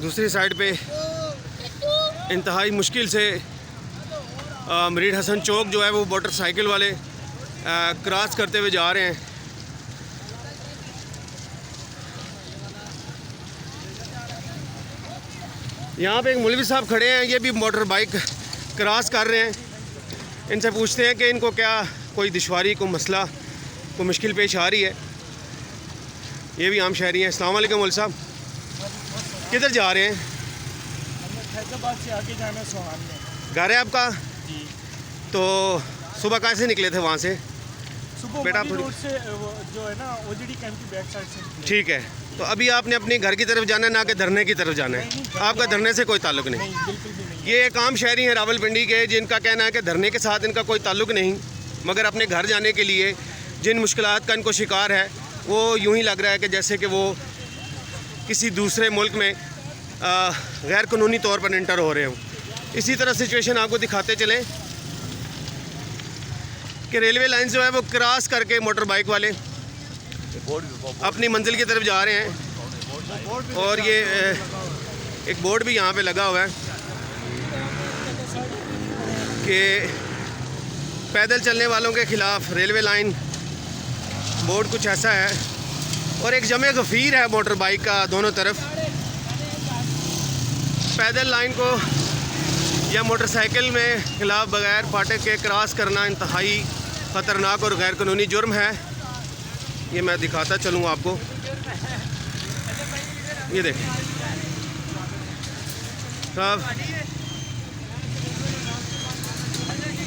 दूसरी साइड पे इंतहाई मुश्किल से मरीड हसन चौक जो है वो मोटरसाइकिल वाले क्रॉस करते हुए जा रहे हैं। यहाँ पे एक मौलवी साहब खड़े हैं, ये भी मोटर बाइक क्रॉस कर रहे हैं। इनसे पूछते हैं कि इनको क्या कोई दुश्वारी, कोई मसला, कोई मुश्किल पेश आ रही है। ये भी आम शहरी हैं। अस्सलाम वालेकुम मौलवी साहब, किधर जा रहे हैं? फैज़ाबाद से आगे जाना है, सोहान में घर है आपका? जी। तो सुबह कहाँ से निकले थे वहाँ से? सुबह बेटा मरी रोड से जो है ना ओजीडी कैंप की बैक साइड से निकले। ठीक है, तो अभी आपने अपने घर की तरफ जाना है, ना कि धरने की तरफ जाना है? आपका धरने से कोई ताल्लुक नहीं? नहीं, बिल्कुल भी नहीं। ये एक आम शहरी हैं रावलपिंडी के, जिनका कहना है कि धरने के साथ इनका कोई ताल्लुक नहीं, मगर अपने घर जाने के लिए जिन मुश्किलात का इनको शिकार है वो यूं ही लग रहा है कि जैसे कि वो किसी दूसरे मुल्क में गैर कानूनी तौर पर इंटर हो रहे हों। इसी तरह सिचुएशन आपको दिखाते चलें कि रेलवे लाइन जो है वो क्रॉस करके मोटर बाइक वाले अपनी मंजिल की तरफ जा रहे हैं। और ये एक बोर्ड भी यहाँ पे लगा हुआ है कि पैदल चलने वालों के ख़िलाफ़ रेलवे लाइन, बोर्ड कुछ ऐसा है। और एक जमे गफ़ीर है मोटर बाइक का दोनों तरफ। पैदल लाइन को या मोटरसाइकिल में ख़िलाफ़ बग़ैर फाटक के क्रॉस करना इंतहाई ख़तरनाक और गैर कानूनी जुर्म है। ये मैं दिखाता चलूँ आपको। ये देखें साहब,